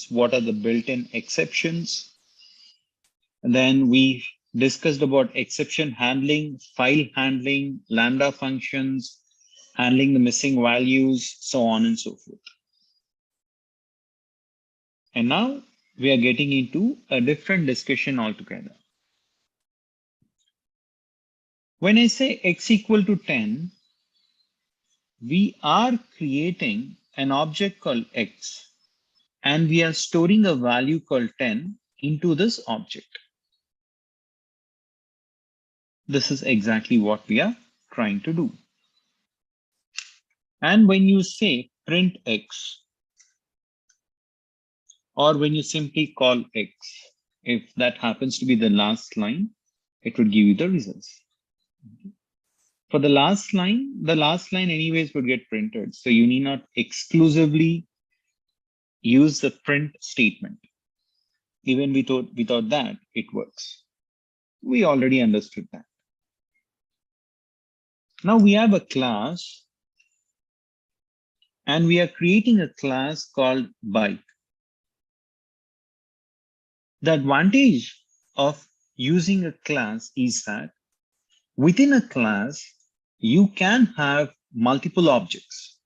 what are the built-in exceptions. And then we discussed about exception handling, file handling, lambda functions, handling the missing values, so on and so forth. And now we are getting into a different discussion altogether. When I say x equal to 10, we are creating an object called x, and we are storing a value called 10 into this object. This is exactly what we are trying to do. And when you say print x, or when you simply call x, if that happens to be the last line, it would give you the results. For the last line anyways would get printed. So you need not exclusively use the print statement. Even without that, it works. We already understood that. Now we have a class, and we are creating a class called bike. The advantage of using a class is that within a class, you can have multiple objects.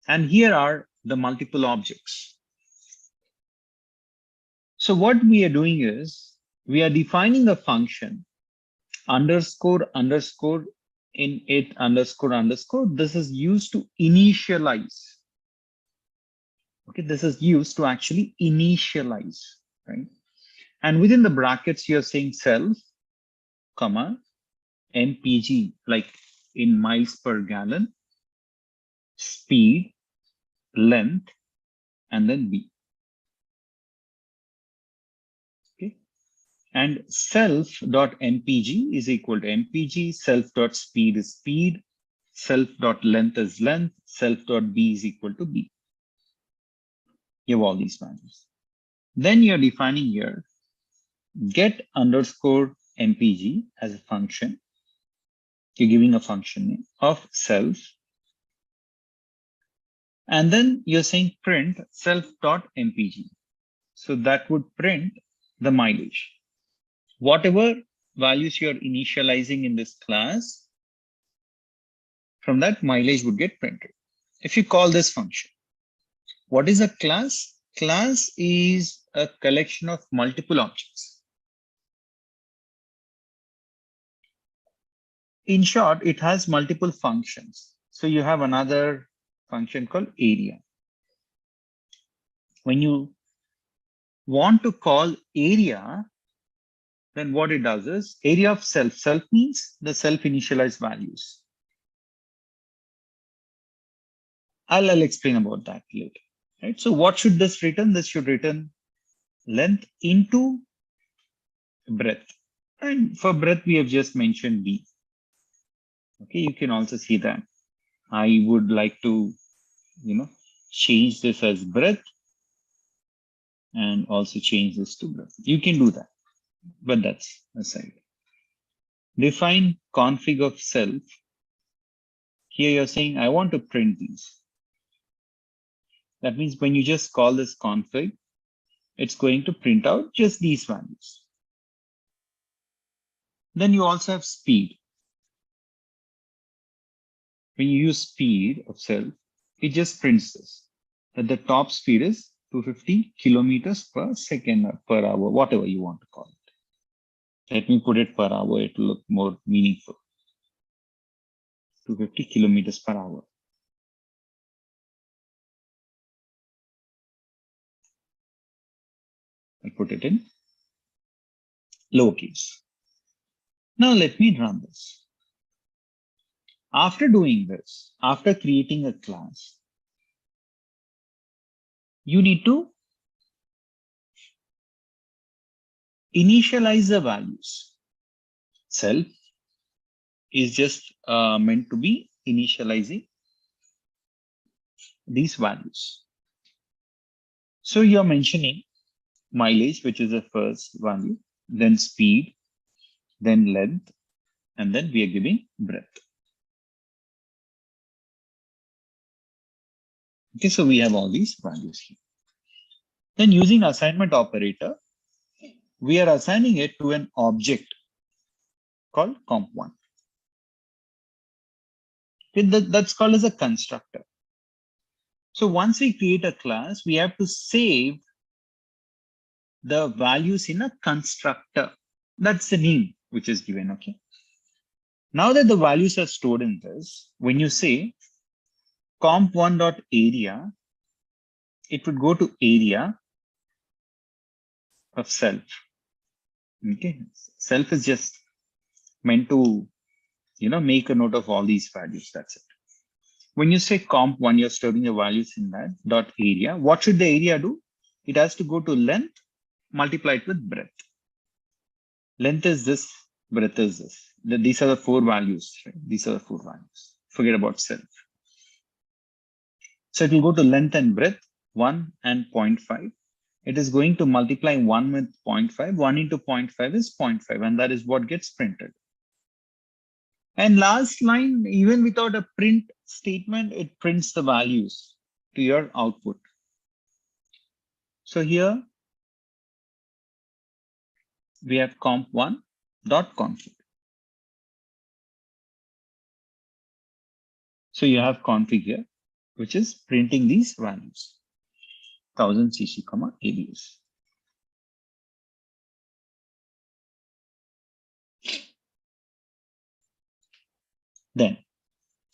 And here are the multiple objects. So what we are doing is we are defining a function underscore underscore init underscore underscore. This is used to initialize. Okay, this is used to actually initialize, right? And within the brackets, you're saying self, comma, mpg, like in miles per gallon, speed, length, and then b. Okay, and self.mpg is equal to mpg, self.speed is speed, self.length is length, self.b is equal to b. You have all these values. Then you're defining here get underscore mpg as a function. You're giving a function name of self. And then you're saying print self.mpg. So that would print the mileage. Whatever values you're initializing in this class, from that mileage would get printed. If you call this function, what is a class? Class is a collection of multiple objects. In short, it has multiple functions. So you have another function called area. When you want to call area, then what it does is area of self. Self means the self-initialized values. I'll explain about that later. Right? So what should this return? This should return length into breadth. And for breadth, we have just mentioned b. Okay, you can also see that. I would like to, change this as breadth and also change this to breadth. You can do that, but that's aside. Define config of self. Here you're saying, I want to print these. That means when you just call this config, it's going to print out just these values. Then you also have speed. When you use speed of self, it just prints this, that the top speed is 250 kilometers per second or per hour, whatever you want to call it. Let me put it per hour, it will look more meaningful. 250 kilometers per hour. I put it in lowercase. Now let me run this. After doing this, after creating a class, you need to initialize the values. Self is just meant to be initializing these values. So you're mentioning mileage, which is the first value, then speed, then length, and then we are giving breadth. Okay, so we have all these values here. Then using assignment operator, we are assigning it to an object called comp1. That's called as a constructor. So once we create a class, we have to save the values in a constructor. That's the name which is given, okay? Now that the values are stored in this, when you say comp1.area, it would go to area of self. Okay, self is just meant to, make a note of all these values. That's it. When you say comp1, you're storing the values in that dot area. What should the area do? It has to go to length, multiply it with breadth. Length is this, breadth is this. These are the 4 values, right? These are the 4 values. Forget about self. So it will go to length and breadth, 1 and 0.5. It is going to multiply 1 with 0.5. 1 into 0.5 is 0.5, and that is what gets printed. And last line, even without a print statement, it prints the values to your output. So here we have comp1.config. So you have config here, which is printing these values, 1000 cc, ABS. Then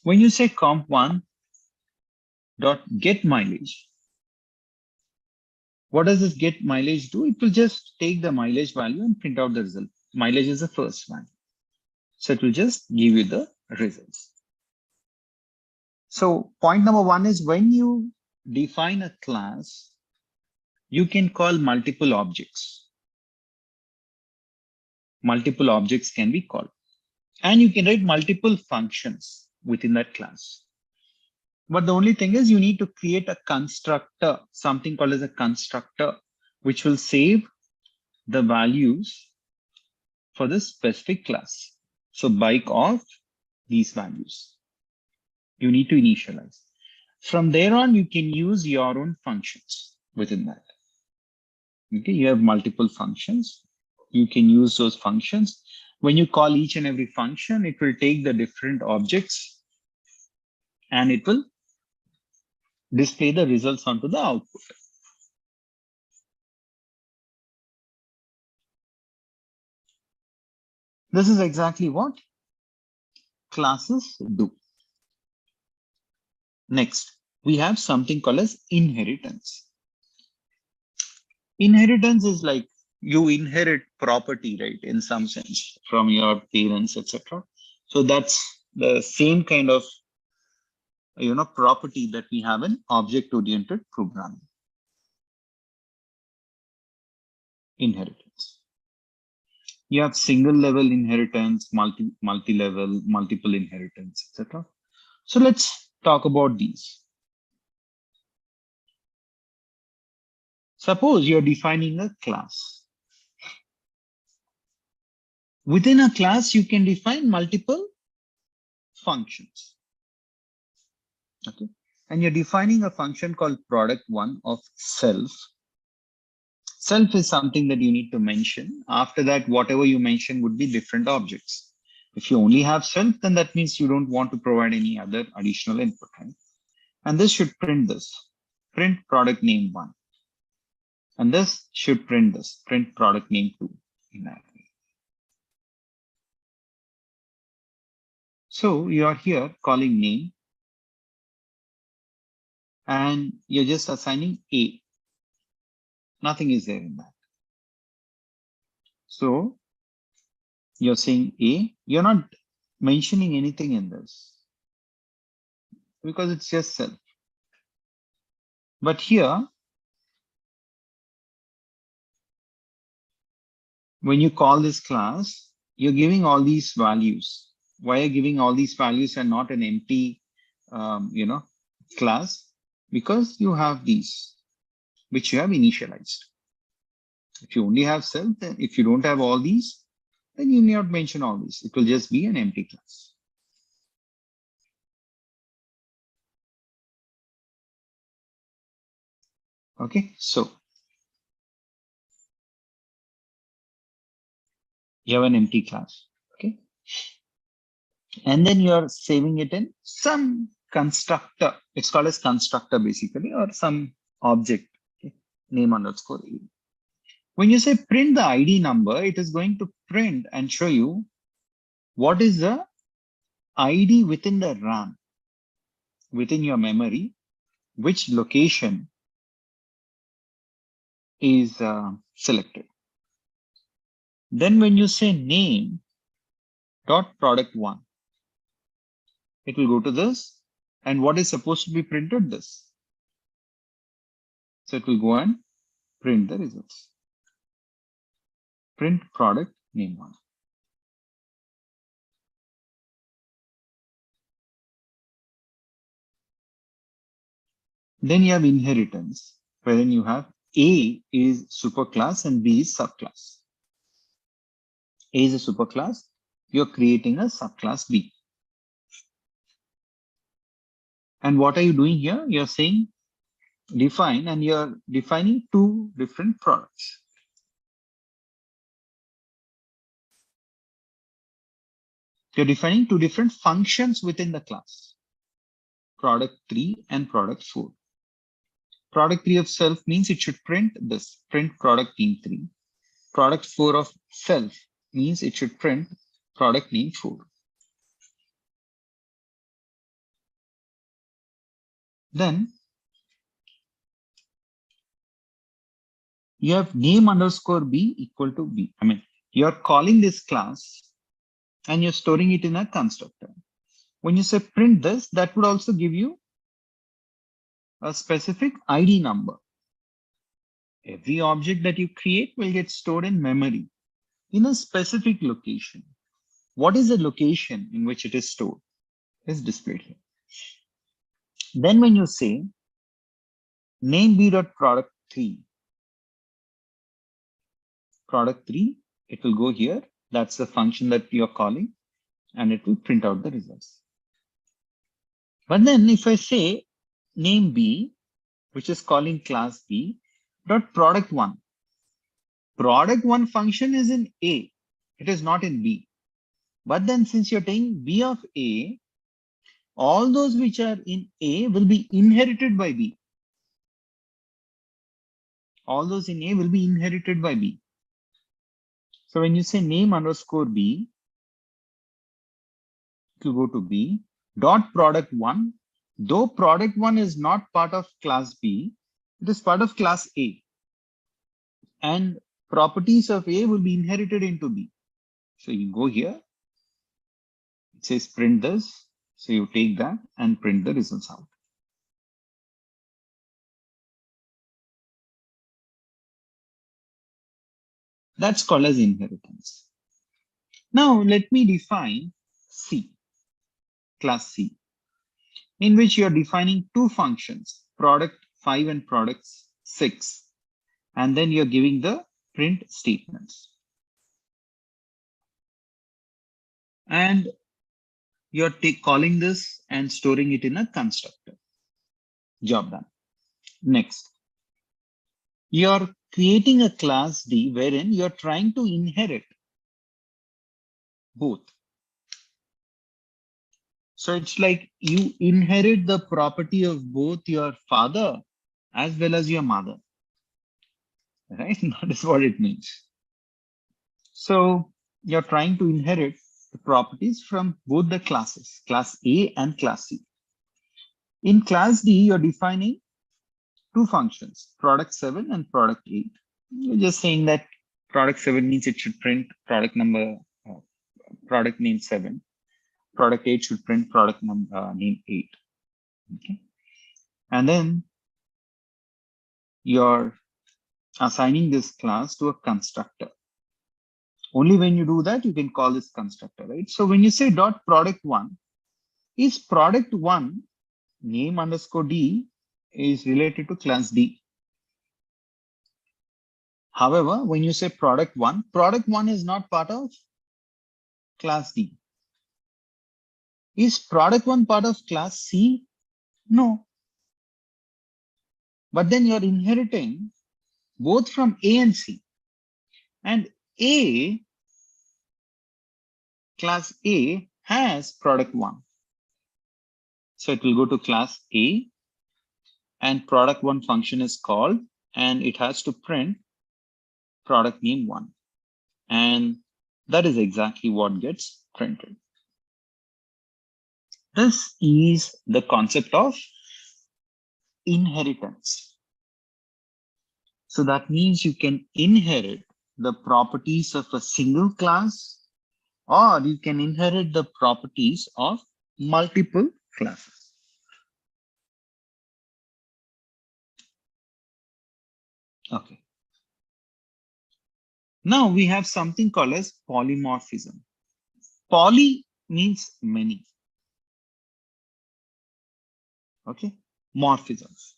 when you say comp1.getMileage, what does this get mileage do? It will just take the mileage value and print out the result. Mileage is the first value. So it will just give you the results. So point number 1 is when you define a class, you can call multiple objects. Multiple objects can be called. And you can write multiple functions within that class. But the only thing is you need to create a constructor, something called as a constructor, which will save the values for this specific class. So bike of these values, you need to initialize. From there on, you can use your own functions within that. Okay, you have multiple functions. You can use those functions. When you call each and every function, it will take the different objects and it will display the results onto the output. This is exactly what classes do. Next, we have something called as inheritance. Inheritance is like you inherit property, right, in some sense from your parents, etc. So that's the same kind of property that we have in object-oriented programming. Inheritance. You have single level inheritance, multi-level, multiple inheritance, etc. So let's talk about these. Suppose you're defining a class. Within a class, you can define multiple functions. Okay. And you're defining a function called product1 of self. Self is something that you need to mention. After that, whatever you mention would be different objects. If you only have self, then that means you don't want to provide any other additional input, right? And this should print this, print product name 1. And this should print this, print product name 2 in that way. So you are here calling name and you're just assigning A. Nothing is there in that. So you're saying A, you're not mentioning anything in this because it's just self. But here, when you call this class, you're giving all these values. Why are you giving all these values and not an empty, class? Because you have these, which you have initialized. If you only have self, then if you don't have all these, then you need not mention all these. It will just be an empty class. Okay, so You have an empty class. Okay. And then you're saving it in some constructor. It's called as constructor basically, or some object. Okay. Name underscore ID. When you say print the ID number, it is going to print and show you what is the ID within the RAM, within your memory, which location is selected. Then when you say name dot product one, it will go to this, and what is supposed to be printed? This. So it will go and print the results. Print product name one. Then you have inheritance, wherein you have A is superclass and B is subclass. A is a superclass. You're creating a subclass B. And what are you doing here? You're saying define, and you're defining two different products. You're defining two different functions within the class. Product 3 and product 4. Product 3 of self means it should print this, print product name 3. Product 4 of self means it should print product name 4. Then you have name underscore B equal to B. I mean, you're calling this class and you're storing it in a constructor. When you say print this, that would also give you a specific ID number. Every object that you create will get stored in memory in a specific location. What is the location in which it is stored is displayed here. Then when you say name B dot product 3, product 3, it will go here. That's the function that you're calling, and it will print out the results. But then if I say name B, which is calling class B, dot product 1. Product 1 function is in A. It is not in B. But then since you're taking B of A, all those which are in A will be inherited by B. All those in A will be inherited by B. So when you say name underscore B, it will go to B. Dot product 1, though product 1 is not part of class B, it is part of class A. And properties of A will be inherited into B. So you go here, it says print this. So you take that and print the results out. That's called as inheritance. Now let me define C, class C, in which you are defining two functions, product 5 and product 6. And then you're giving the print statements. And you're calling this and storing it in a constructor. Job done. Next, you're creating a class D wherein you're trying to inherit both. So it's like you inherit the property of both your father as well as your mother. Right? That is what it means. So you're trying to inherit the properties from both the classes, class A and class C. In class D, you're defining two functions, product 7 and product 8. You're just saying that product 7 means it should print product number, product name 7. Product 8 should print product number name 8. Okay. And then you're assigning this class to a constructor. Only when you do that, you can call this constructor, right? So when you say dot product 1, is product 1 name underscore D is related to class D. However, when you say product 1 is not part of class D. Is product 1 part of class C? No. But then you're inheriting both from A and C. And A class A has product 1. So it will go to class A and product 1 function is called and it has to print product name 1. And that is exactly what gets printed. This is the concept of inheritance. So that means you can inherit the properties of a single class, or you can inherit the properties of multiple classes. Okay. Now we have something called as polymorphism. Poly means many. Okay. Morphisms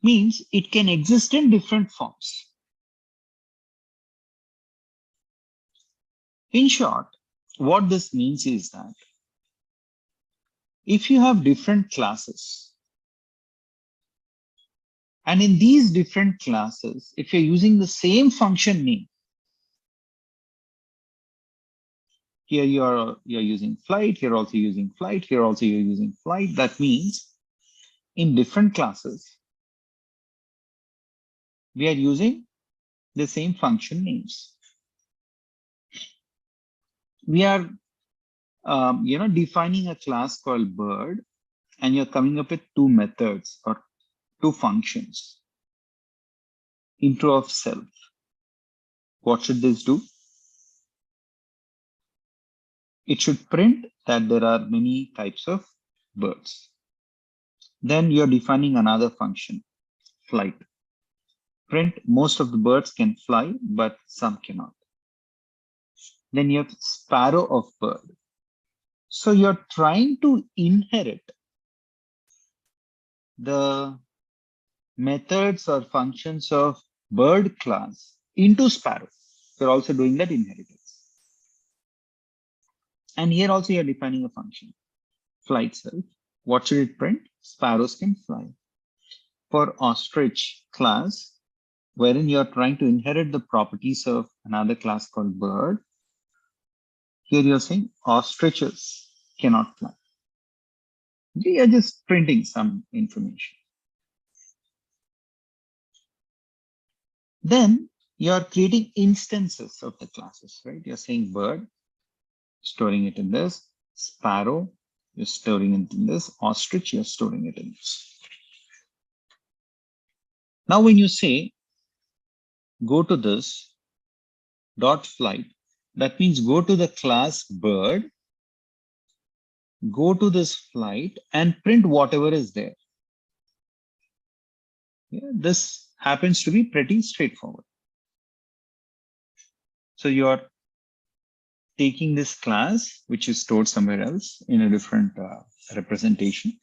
means it can exist in different forms. In short, what this means is that if you have different classes, and in these different classes, if you're using the same function name, here you're using flight, here also using flight, here also you're using flight. That means in different classes, we are using the same function names. We are defining a class called bird, and you're coming up with 2 methods or 2 functions. Intro of self. What should this do? It should print that there are many types of birds. Then you're defining another function, flight. Print most of the birds can fly, but some cannot. Then you have sparrow of bird. So you're trying to inherit the methods or functions of bird class into sparrow. You're also doing that inheritance. And here also you're defining a function, flight self. What should it print? Sparrows can fly. For ostrich class, wherein you're trying to inherit the properties of another class called bird, here you're saying ostriches cannot fly. We are just printing some information. Then you're creating instances of the classes, right? You're saying bird, storing it in this, sparrow, you're storing it in this, ostrich, you're storing it in this. Now, when you say go to this dot flight, that means go to the class bird, go to this flight and print whatever is there. Yeah, this happens to be pretty straightforward. So you're taking this class, which is stored somewhere else in a different representation.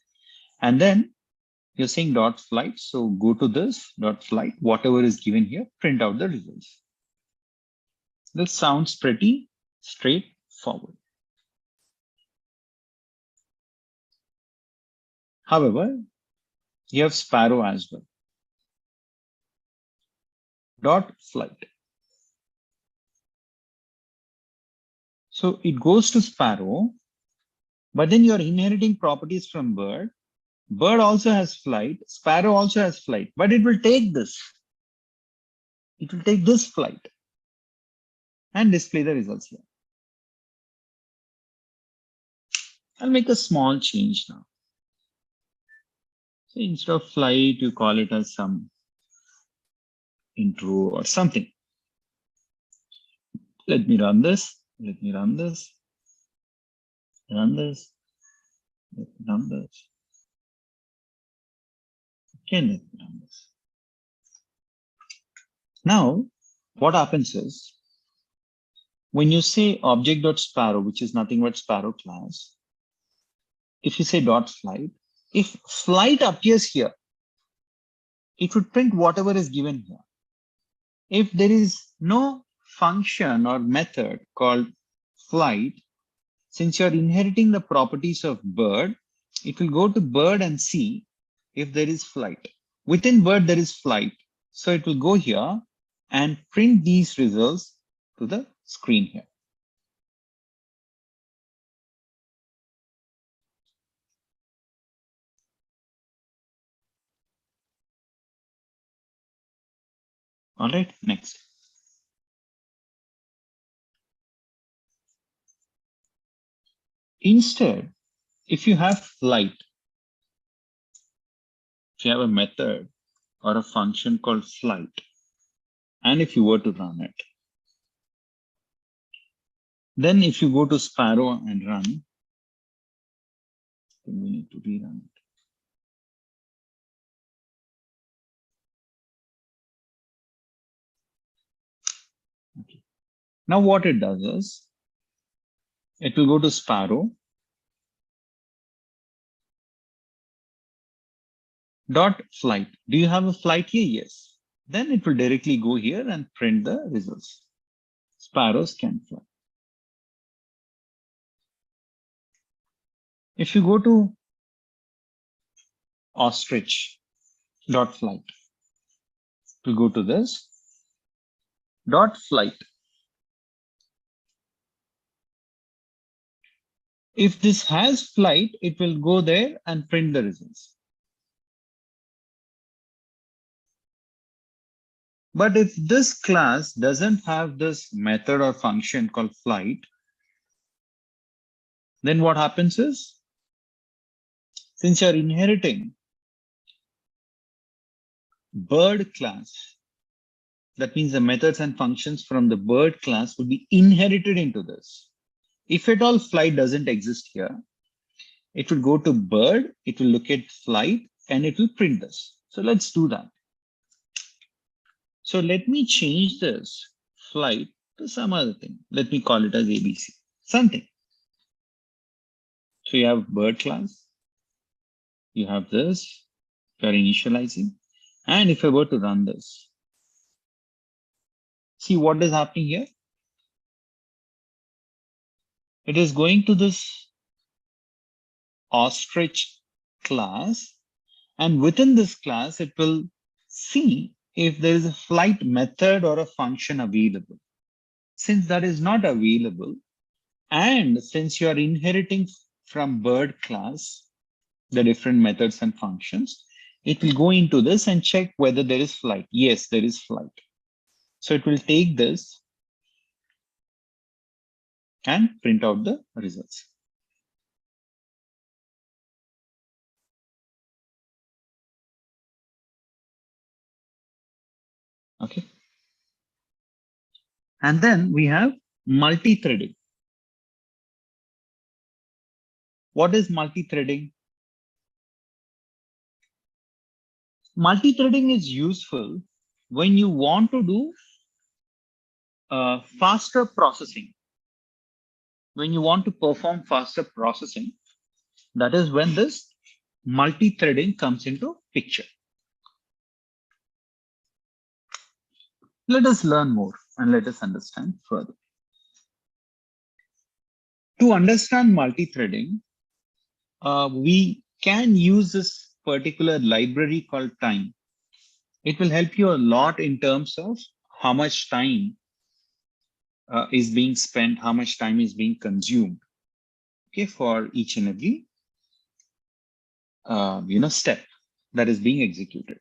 And then you're saying dot flight. So go to this dot flight, whatever is given here, print out the results. This sounds pretty straightforward. However, you have sparrow as well. Dot flight. So it goes to sparrow, but then you're inheriting properties from bird. Bird also has flight, sparrow also has flight, but it will take this. It will take this flight and display the results here. I'll make a small change now. So instead of flight, you call it as some intro or something. Let me run this. Let me run this. Run this. Let me run this. Okay, let me run this. Now, what happens is, when you say object.sparrow, which is nothing but sparrow class, if you say dot flight, if flight appears here, it would print whatever is given here. If there is no function or method called flight, since you're inheriting the properties of bird, it will go to bird and see if there is flight. Within bird, there is flight. So it will go here and print these results to the screen here. All right, next. Instead, if you have flight, if you have a method or a function called flight, and if you were to run it, then if you go to Sparrow and run, then we need to rerun it. Okay. Now what it does is, it will go to Sparrow dot flight. Do you have a flight here? Yes. Then it will directly go here and print the results. Sparrows can fly. If you go to ostrich dot flight, it will go to this dot flight. If this has flight, it will go there and print the results. But if this class doesn't have this method or function called flight, then what happens is, since you're inheriting bird class, that means the methods and functions from the bird class will be inherited into this. If at all flight doesn't exist here, it will go to bird, it will look at flight, and it will print this. So let's do that. So let me change this flight to some other thing. Let me call it as ABC, something. So you have bird class, you have this, you're initializing. And if I were to run this, see what is happening here? It is going to this ostrich class, and within this class, it will see if there is a flight method or a function available. Since that is not available, and since you are inheriting from bird class, the different methods and functions, it will go into this and check whether there is flight. Yes, there is flight. So it will take this and print out the results. Okay. And then we have multi-threading. What is multi-threading? Multi-threading is useful when you want to do faster processing. When you want to perform faster processing, that is when this multi-threading comes into picture. Let us learn more and let us understand further. To understand multi-threading, we can use this particular library called Tame. It will help you a lot in terms of how much time is being spent, how much time is being consumed, okay, for each and every step that is being executed.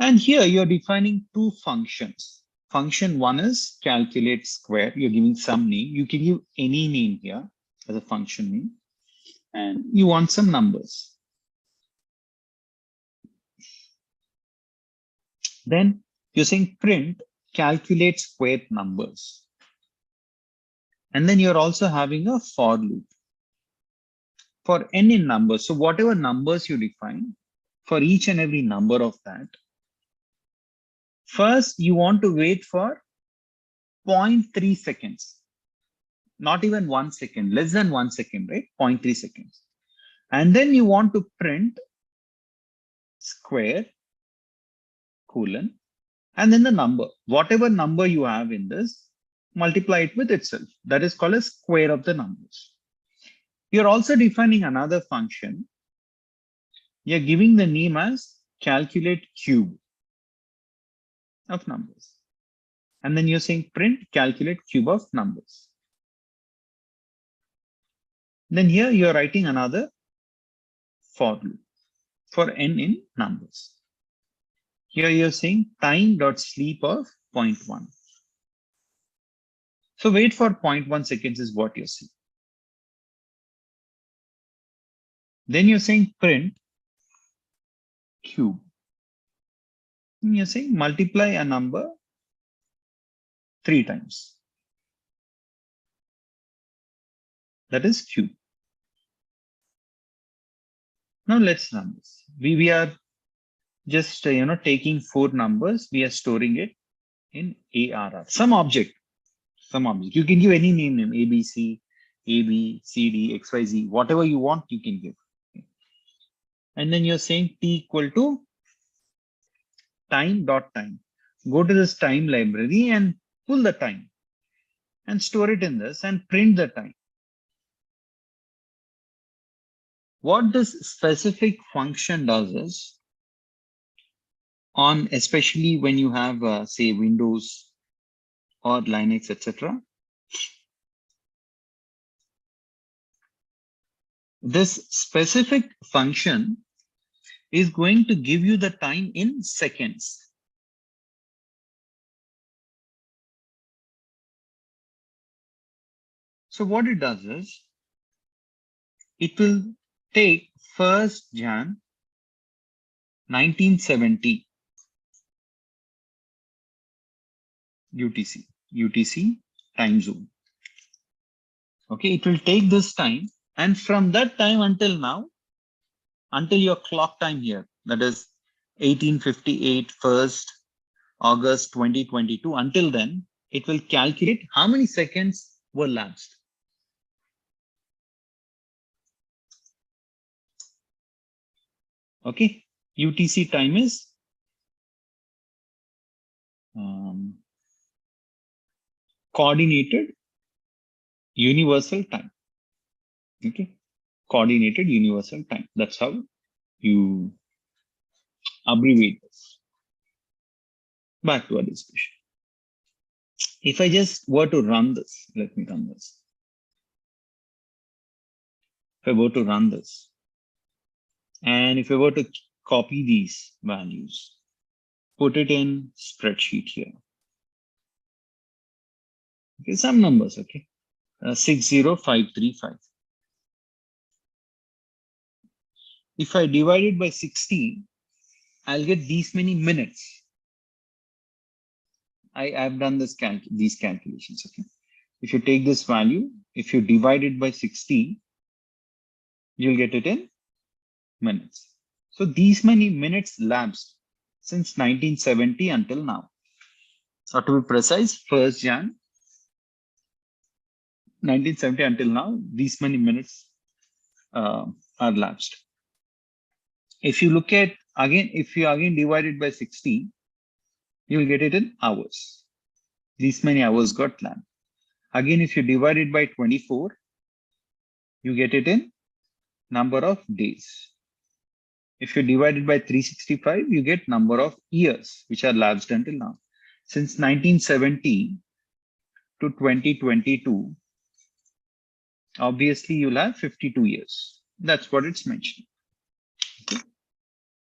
And here you're defining two functions. Function one is calculate square. You're giving some name. You can give any name here as a function name, and you want some numbers. Then you're saying print calculate squared numbers. And then you're also having a for loop for any number. So whatever numbers you define, for each and every number of that, first you want to wait for 0.3 seconds, not even 1 second, less than 1 second, right? 0.3 seconds. And then you want to print square colon, and then the number, whatever number you have in this, multiply it with itself. That is called a square of the numbers. You're also defining another function. You're giving the name as calculate cube of numbers. And then you're saying print calculate cube of numbers. Then here you're writing another for loop for n in numbers. Here you're saying time.sleep of 0.1. So wait for 0.1 seconds is what you're saying. Then you're saying print cube. And you're saying multiply a number 3 times. That is cube. Now let's run this. We are just taking 4 numbers. We are storing it in ARR. Some object. You can give any name, ABC, AB, CD, XYZ, whatever you want, you can give. And then you're saying T equal to time.time. Go to this time library and pull the time and store it in this and print the time. What this specific function does is, especially when you have, say, Windows or Linux, etc., this specific function is going to give you the time in seconds. So what it does is, it will take 1st Jan 1970 UTC time zone. Okay, it will take this time, and from that time until now, until your clock time here, that is 1858 1st August 2022, until then, it will calculate how many seconds were lapsed. Okay, UTC time is coordinated universal time. Okay, coordinated universal time. That's how you abbreviate this. Back to our discussion. If I just were to run this, let me run this. If I were to run this, and if I were to copy these values, put it in spreadsheet here. Okay, some numbers, okay. 60535. If I divide it by 60, I'll get these many minutes. I've done these calculations, okay. If you take this value, if you divide it by 60, you'll get it in minutes. So these many minutes lapsed since 1970 until now. Or to be precise, 1st Jan 1970 until now, these many minutes are lapsed. If you look at again, if you again divide it by 60, you will get it in hours. These many hours got lapsed. Again, if you divide it by 24, you get it in number of days. If you divide it by 365, you get number of years which are lapsed until now. Since 1970 to 2022, obviously you'll have 52 years. That's what it's mentioned. Okay.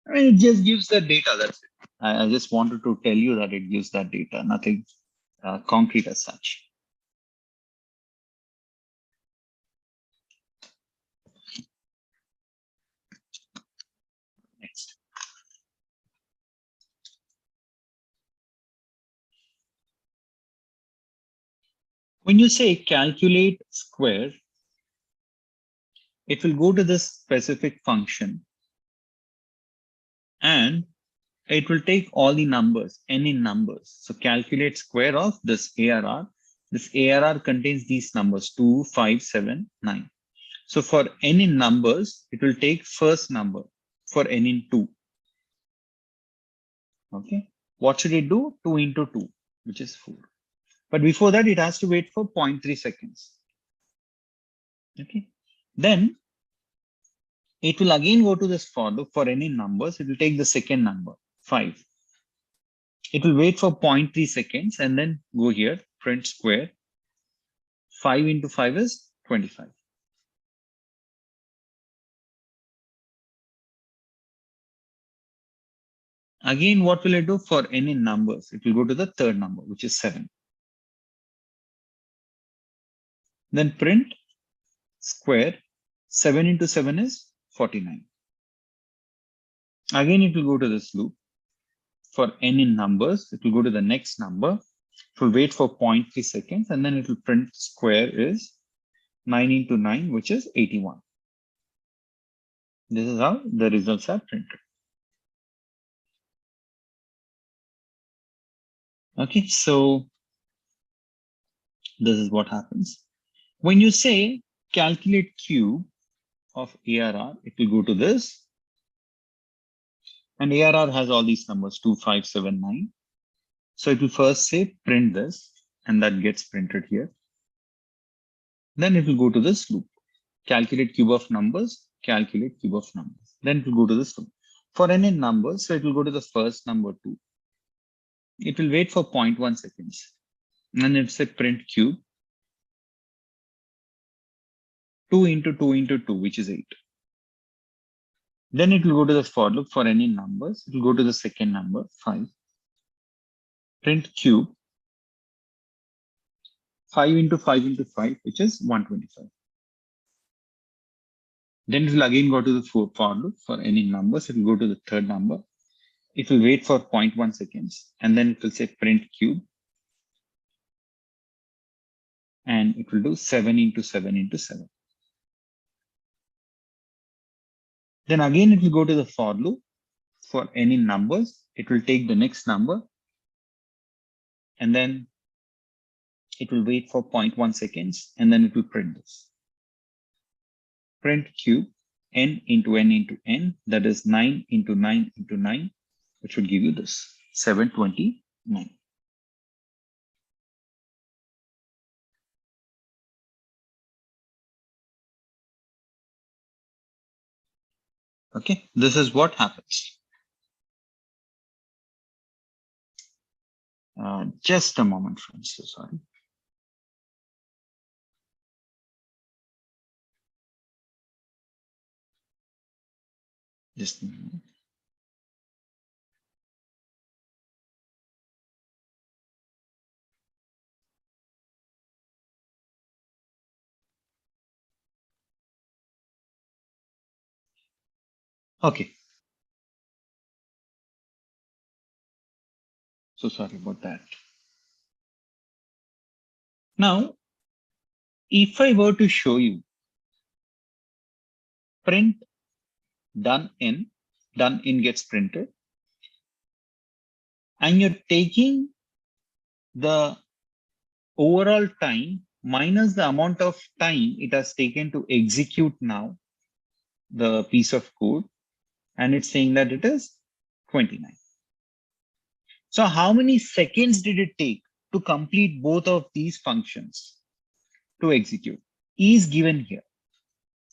I mean, it just gives the data, that's it. I just wanted to tell you that it gives that data, nothing concrete as such. Next. When you say calculate square, it will go to this specific function and it will take all the numbers, any numbers. So calculate square of this ARR. This ARR contains these numbers 2, 5, 7, 9. So for n in numbers, it will take first number for n in 2. Okay. What should it do? 2 into 2, which is 4. But before that, it has to wait for 0.3 seconds. Okay. Then it will again go to this for loop for any numbers. It will take the second number, 5. It will wait for 0.3 seconds and then go here, print square. 5 into 5 is 25. Again, what will it do for any numbers? It will go to the third number, which is 7. Then print square. 7 into 7 is 49. Again, it will go to this loop. For any numbers, it will go to the next number. It will wait for 0.3 seconds, and then it will print square is 9 into 9, which is 81. This is how the results are printed. Okay, so this is what happens. When you say calculate cube of ARR, it will go to this. And ARR has all these numbers, 2, 5, 7, 9. So it will first say print this, and that gets printed here. Then it will go to this loop. Calculate cube of numbers, calculate cube of numbers. Then it will go to this loop. For any number, so it will go to the first number 2. It will wait for 0.1 seconds. And it will say print cube. 2 into 2 into 2, which is 8. Then it will go to the for loop for any numbers. It will go to the second number, 5. Print cube. 5 into 5 into 5, which is 125. Then it will again go to the for loop for any numbers. It will go to the third number. It will wait for 0.1 seconds. And then it will say print cube. And it will do 7 into 7 into 7. Then again, it will go to the for loop for any numbers. It will take the next number. And then it will wait for 0.1 seconds. And then it will print this. Print cube n into n into n, that is 9 into 9 into 9, which would give you this 729. Okay, this is what happens. Just a moment, friends. So sorry. Just a minute. Okay. So sorry about that. Now, if I were to show you print done in gets printed, and you're taking the overall time minus the amount of time it has taken to execute now the piece of code, and it's saying that it is 29. So how many seconds did it take to complete both of these functions to execute is given here.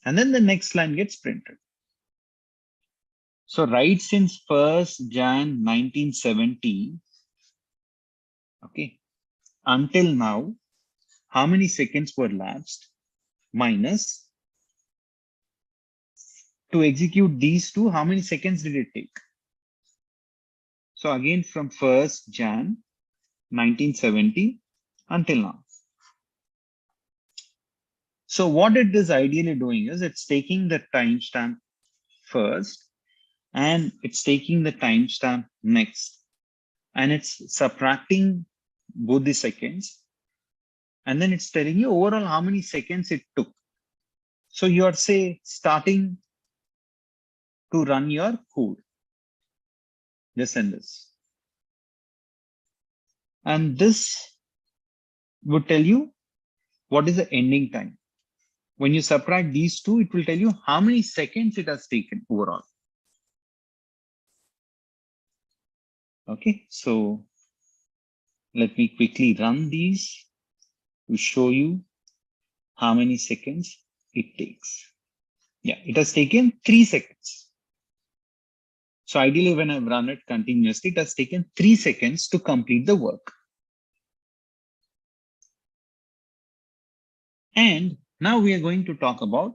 And then the next line gets printed. So right since 1st Jan 1970, okay, until now, how many seconds were lapsed minus to execute these two, how many seconds did it take? So again, from 1st Jan 1970 until now. So what it is ideally doing is it's taking the timestamp first, and it's taking the timestamp next, and it's subtracting both the seconds, and then it's telling you overall how many seconds it took. So you are, say, starting to run your code, this and this. And this would tell you what is the ending time. When you subtract these two, it will tell you how many seconds it has taken overall. Okay, so let me quickly run these to show you how many seconds it takes. Yeah, it has taken 3 seconds. So ideally, when I've run it continuously, it has taken 3 seconds to complete the work. And now we are going to talk about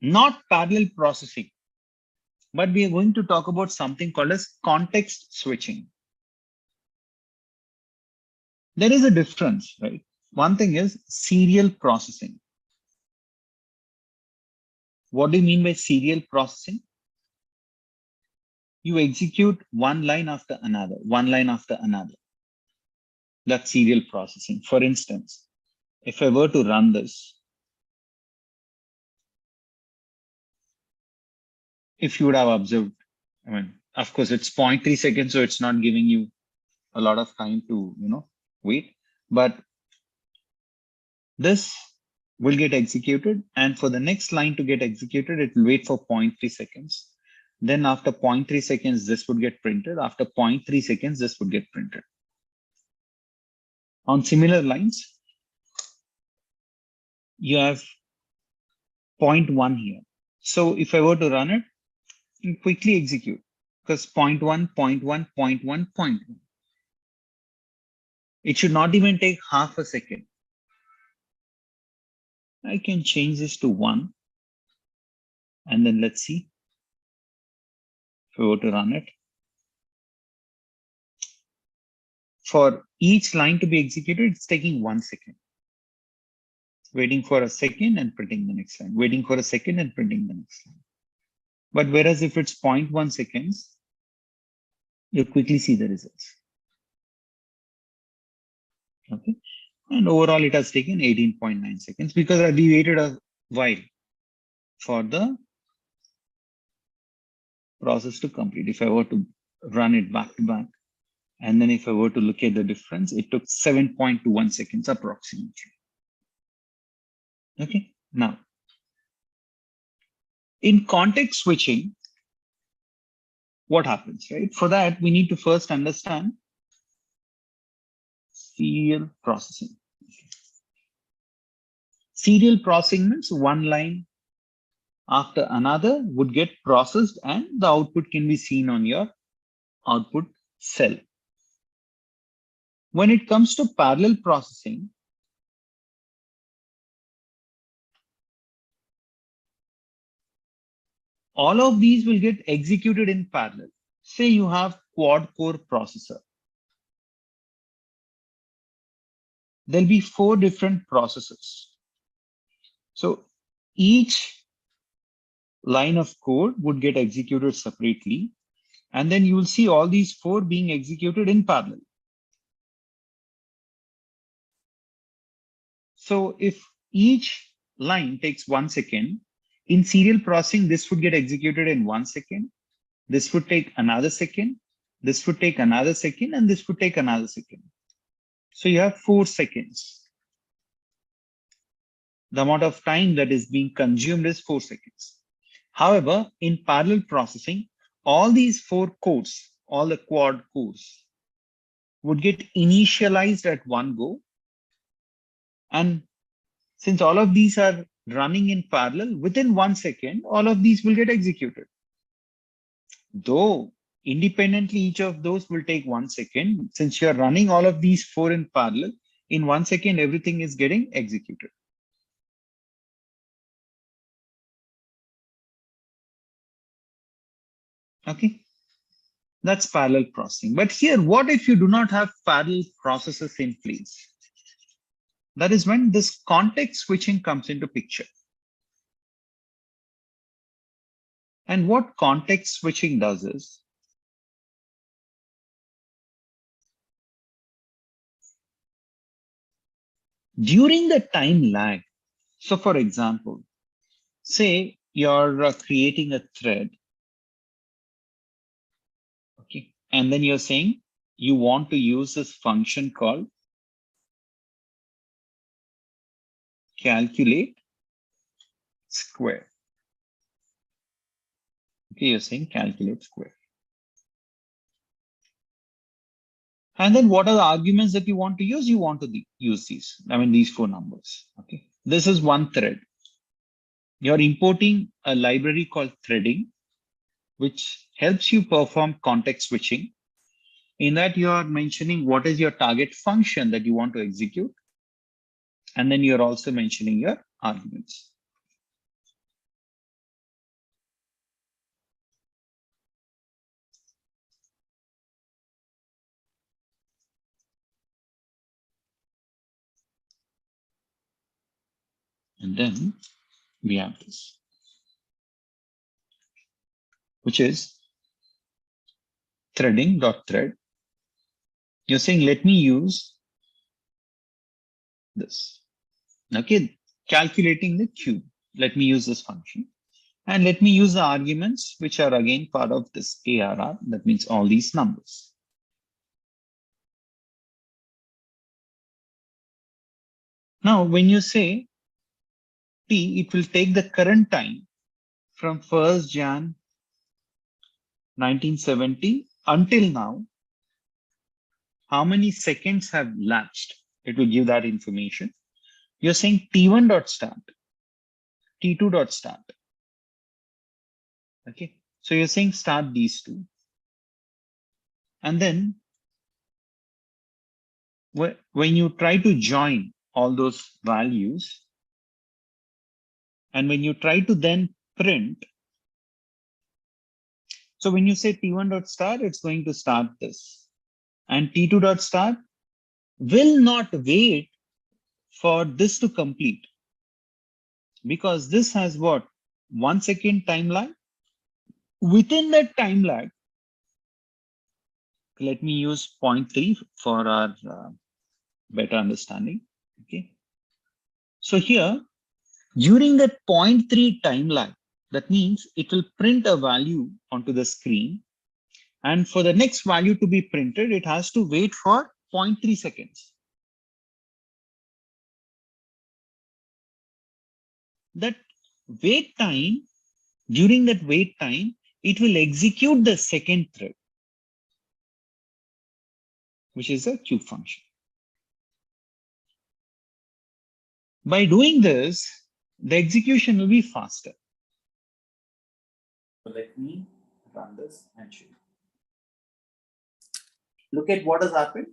not parallel processing, but we are going to talk about something called as context switching. There is a difference, right? One thing is serial processing. What do you mean by serial processing? You execute one line after another, one line after another. That's serial processing. For instance, if I were to run this, if you would have observed, I mean, of course, it's 0.3 seconds, so it's not giving you a lot of time to, wait. But this will get executed. And for the next line to get executed, it will wait for 0.3 seconds. Then after 0.3 seconds, this would get printed. After 0.3 seconds, this would get printed. On similar lines, you have 0.1 here. So if I were to run it, you quickly execute because 0.1, 0.1, 0.1, 0.1. It should not even take half a second. I can change this to 1. And then let's see if I were to run it. For each line to be executed, it's taking 1 second. Waiting for a second and printing the next line. Waiting for a second and printing the next line. But whereas if it's 0.1 seconds, you quickly see the results. Okay. And overall, it has taken 18.9 seconds because we waited a while for the process to complete. If I were to run it back to back, and then if I were to look at the difference, it took 7.21 seconds approximately. Okay. Now, in context switching, what happens, right? For that, we need to first understand serial processing. Serial processing means one line after another would get processed and the output can be seen on your output cell. When it comes to parallel processing, all of these will get executed in parallel. Say you have quad core processor. There'll be 4 different processors. So each line of code would get executed separately. And then you will see all these 4 being executed in parallel. So if each line takes 1 second, in serial processing, this would get executed in 1 second. This would take another second. This would take another second, and this would take another second. So you have 4 seconds. The amount of time that is being consumed is 4 seconds. However, in parallel processing, all these 4 cores, all the quad cores, would get initialized at one go. And since all of these are running in parallel, within 1 second, all of these will get executed. Though independently, each of those will take 1 second. Since you're running all of these 4 in parallel, in 1 second, everything is getting executed. Okay, that's parallel processing. But here, what if you do not have parallel processes in place? That is when this context switching comes into picture. And what context switching does is, during the time lag, so for example, say you're creating a thread, okay, and then you're saying you want to use this function called calculate square. Okay, you're saying calculate square. And then what are the arguments that you want to use? You want to use these, these 4 numbers. Okay, this is one thread. You're importing a library called threading, which helps you perform context switching. In that, you are mentioning what is your target function that you want to execute. And then you're also mentioning your arguments. And then we have this, which is threading.thread. You're saying, let me use this. Okay, calculating the cube. Let me use this function. And let me use the arguments, which are again part of this ARR. That means all these numbers. Now, when you say T, it will take the current time from 1st Jan 1970 until now. How many seconds have lapsed? It will give that information. You're saying T1.start, T2.start. Okay, so you're saying start these two. And then when you try to join all those values, and when you try to then print, so when you say T1.start, it's going to start this. And T2.start will not wait for this to complete, because this has what? 1 second time lag. Within that time lag, let me use 0.3 for our better understanding. Okay. So here, during that 0.3 time lag, that means it will print a value onto the screen. And for the next value to be printed, it has to wait for 0.3 seconds. That wait time, during that wait time, it will execute the second thread, which is a cube function. By doing this, the execution will be faster. So let me run this and show you. Look at what has happened.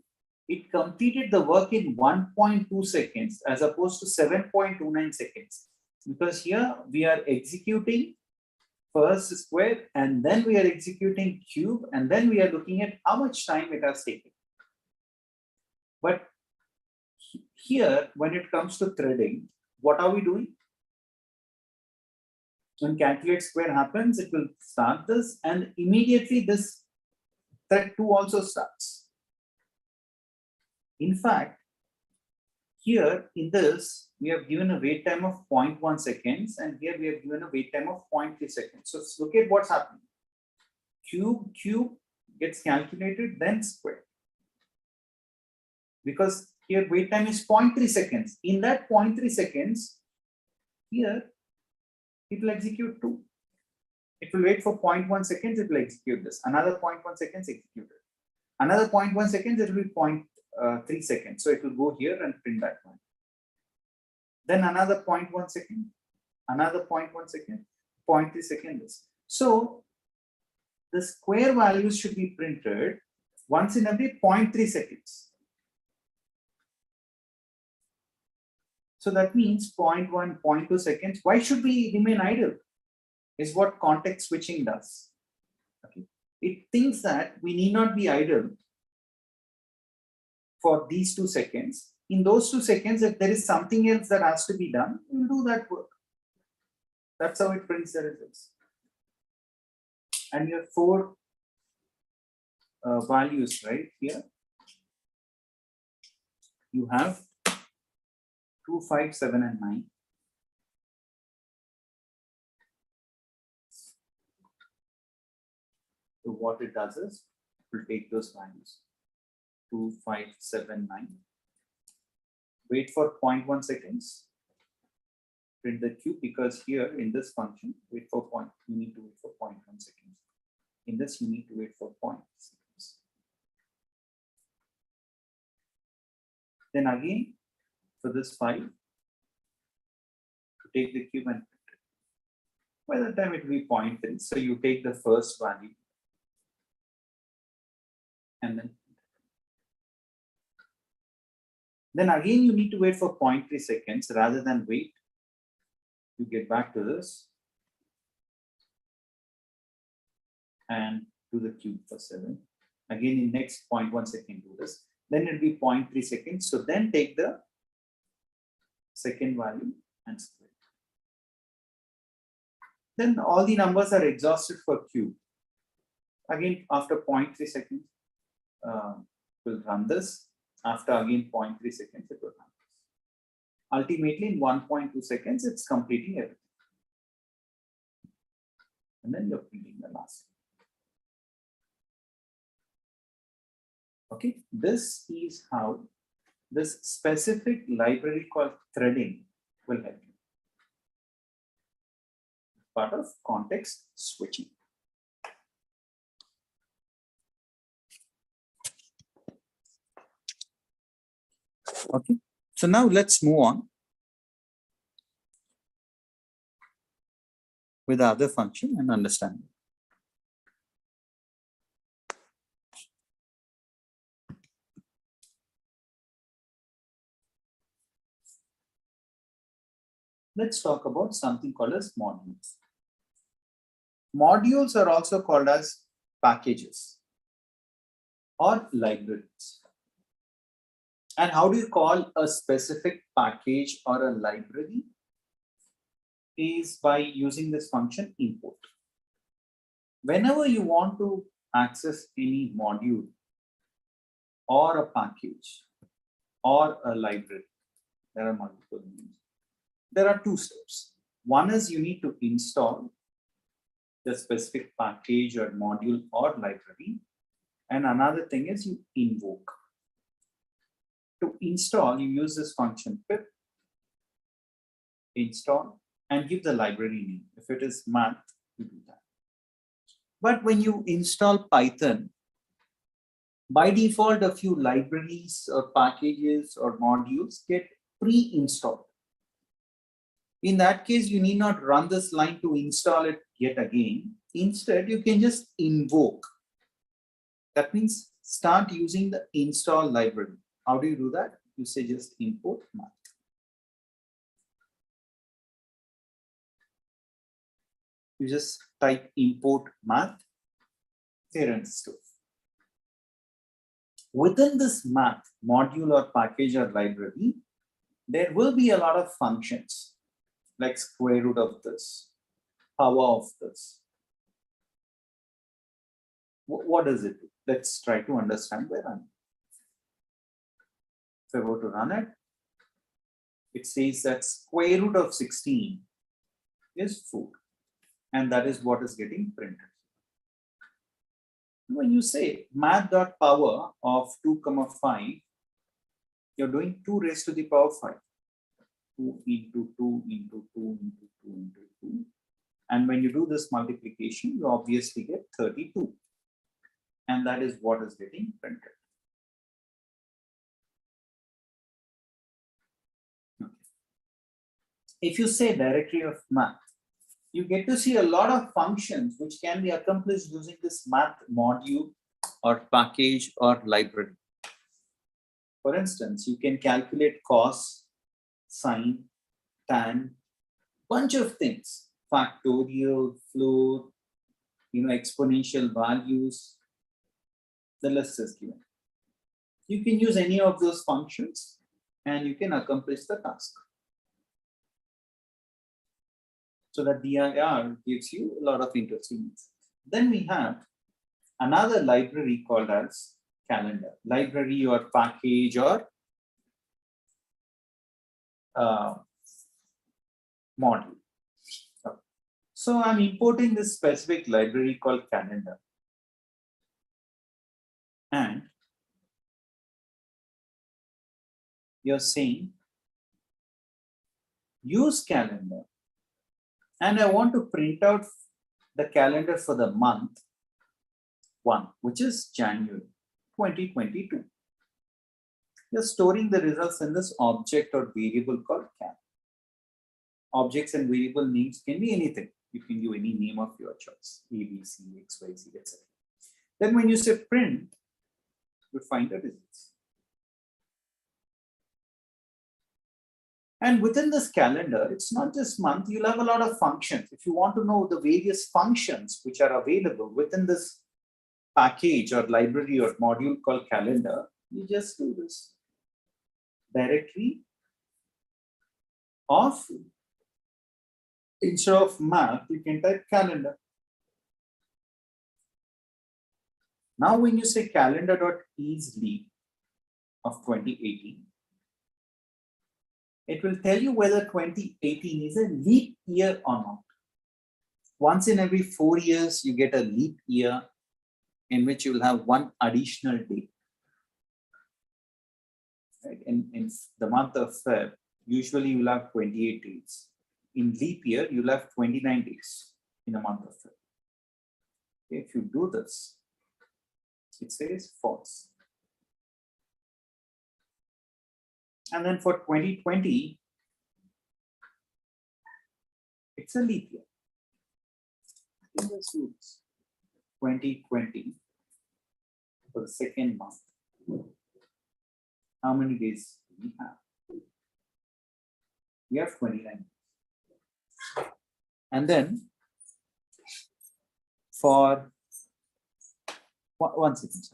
It completed the work in 1.2 seconds as opposed to 7.29 seconds. Because here we are executing first square, and then we are executing cube, and then we are looking at how much time it has taken. But here, when it comes to threading, what are we doing? When calculate square happens, it will start this, and immediately this thread 2 also starts. In fact, here in this, we have given a wait time of 0.1 seconds, and here we have given a wait time of 0.3 seconds. So look at what's happening. Cube gets calculated, then square. Because here wait time is 0.3 seconds. In that 0.3 seconds, here it will execute 2. It will wait for 0.1 seconds, it will execute this. Another 0.1 seconds, execute it. Another 0.1 seconds, it will be 0.3 seconds. So it will go here and print that one. Then another 0.1 second, another 0.1 second, 0.3 seconds. So the square values should be printed once in every 0.3 seconds. So that means 0.1, 0.2 seconds. Why should we remain idle? Is what context switching does. Okay. It thinks that we need not be idle for these 2 seconds. In those 2 seconds, if there is something else that has to be done, we'll do that work. That's how it prints the results. And you have 4 values right here. You have 2, 5, 7, and 9. So what it does is, it will take those values, 2, 5, 7, 9. Wait for 0.1 seconds. Print the cube, because here in this function, you need to wait for 0.1 seconds. In this, you need to wait for 0.6 seconds. Then again, for this 5, to take the cube and print it. By the time it will be 0.3, so you take the first value and then again you need to wait for 0.3 seconds rather than wait. You get back to this and do the cube for 7. Again in next 0.1 second do this. Then it will be 0.3 seconds. So then take the second value and split. Then all the numbers are exhausted for Q. Again, after 0.3 seconds, we'll run this. After again 0.3 seconds, it will run this. Ultimately, in 1.2 seconds, it's completing everything. And then you're printing the last. Okay, this is how this specific library called threading will help you. Part of context switching. Okay, so now let's move on with the other function and understand. Let's talk about something called as modules. Modules are also called as packages or libraries. And how do you call a specific package or a library? Is by using this function import. Whenever you want to access any module or a package or a library, there are multiple names. There are two steps. One is you need to install the specific package or module or library. And another thing is you invoke. To install, you use this function pip install and give the library name. If it is math, you do that. But when you install Python, by default, a few libraries or packages or modules get pre-installed. In that case, you need not run this line to install it yet again. Instead, you can just invoke. That means start using the install library. How do you do that? You say just import math. You just type import math, fair and stuff. Within this math module or package or library, there will be a lot of functions like square root of this, power of this. What does it do? Let's try to understand by running. If I were to run it, it says that square root of 16 is 4. And that is what is getting printed. When you say math.power of 2, 5, you're doing 2 raised to the power 5. 2 into 2 into 2 into 2 into 2. And when you do this multiplication, you obviously get 32. And that is what is getting printed. Okay. If you say directory of math, you get to see a lot of functions which can be accomplished using this math module or package or library. For instance, you can calculate cos, sine, tan, bunch of things, factorial, float, exponential values. The list is given. You can use any of those functions and you can accomplish the task. So that DIR gives you a lot of interesting insights. Then we have another library called as calendar. Library or package or module. So I'm importing this specific library called calendar. And you're saying use calendar. And I want to print out the calendar for the month 1, which is January 2022. You're storing the results in this object or variable called cal. Objects and variable names can be anything. You can give any name of your choice, A, B, C, X, Y, Z, etc. Then when you say print, you find the results. And within this calendar, it's not just month, you'll have a lot of functions. If you want to know the various functions which are available within this package or library or module called calendar, you just do this. Directory of Instead of math, you can type calendar. Now, when you say calendar.isLeap of 2018, it will tell you whether 2018 is a leap year or not. Once in every 4 years, you get a leap year in which you will have one additional day. Right? In the month of Feb, usually you will have 28 days. In leap year, you'll have 29 days in a month of Feb. If you do this, it says false. And then for 2020, it's a leap year. In the suits, 2020 for the second month. How many days do we have? We have 29. And then for one second.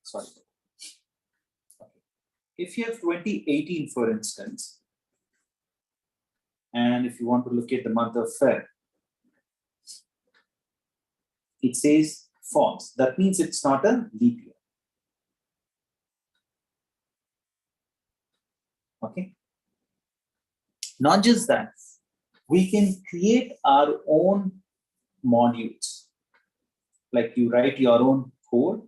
Sorry. Okay. If you have 2018, for instance, and if you want to look at the month of Feb, it says false. That means it's not a leap year. Okay. Not just that, we can create our own modules. Like you write your own code,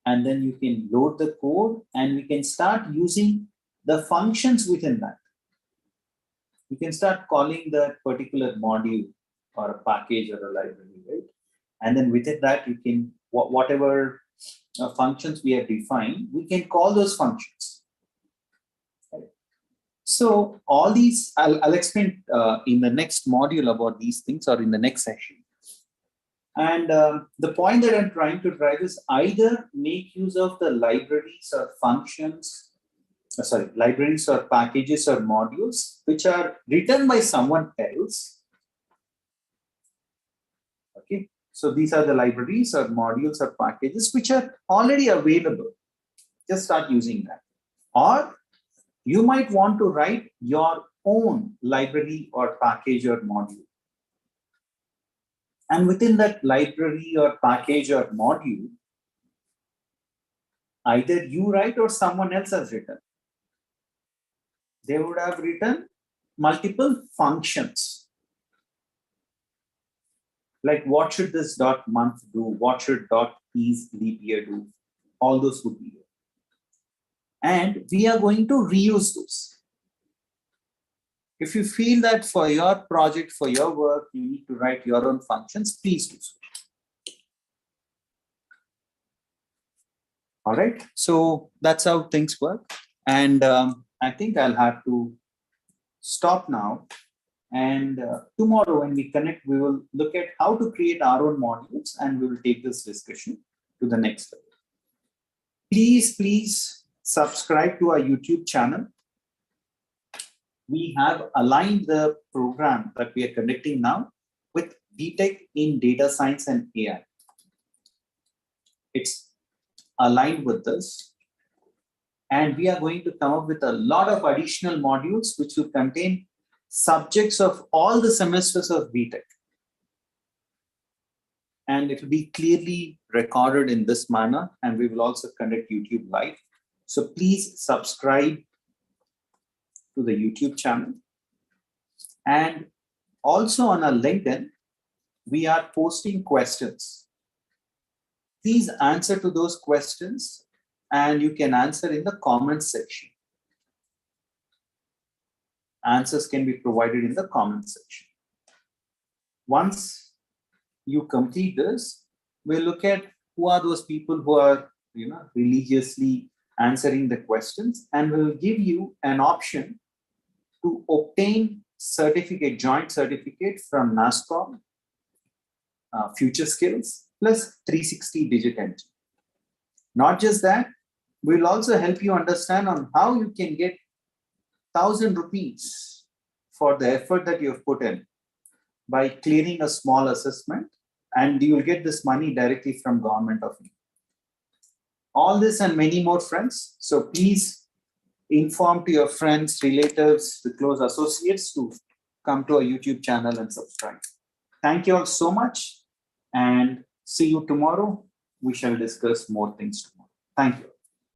and then you can load the code, and we can start using the functions within that. You can start calling that particular module or a package or a library, right? And then within that, you can, whatever functions we have defined, we can call those functions. Right? So all these, I'll explain in the next module about these things, or in the next session. And the point that I'm trying to drive is either make use of the libraries or functions, libraries or packages or modules which are written by someone else. Okay, so these are the libraries or modules or packages which are already available. Just start using that. Or you might want to write your own library or package or module. And within that library or package or module, either you write or someone else has written. They would have written multiple functions. Like what should this dot month do? What should dot is leap year do? All those would be there. And we are going to reuse those. If you feel that for your project, for your work, you need to write your own functions, please do so. All right, so that's how things work. And I think I'll have to stop now. And tomorrow when we connect, we will look at how to create our own modules, and we will take this discussion to the next level. Please subscribe to our YouTube channel. We have aligned the program that we are conducting now with BTech in data science and AI. It's aligned with this. And we are going to come up with a lot of additional modules which will contain subjects of all the semesters of BTech. And it will be clearly recorded in this manner, and we will also conduct YouTube live. So please subscribe to the YouTube channel. And also on our LinkedIn, we are posting questions. Please answer to those questions, and you can answer in the comments section. Answers can be provided in the comments section. Once you complete this, we'll look at who are those people who are religiously answering the questions, and we'll give you an option to obtain certificate, joint certificate from NASCOM, Future Skills, plus 360 digit entry. Not just that, we'll also help you understand on how you can get 1,000 rupees for the effort that you have put in by clearing a small assessment, and you will get this money directly from Government of India. All this and many more, friends. So please inform to your friends, relatives, the close associates to come to our YouTube channel and subscribe. Thank you all so much, and see you tomorrow. We shall discuss more things tomorrow. Thank you.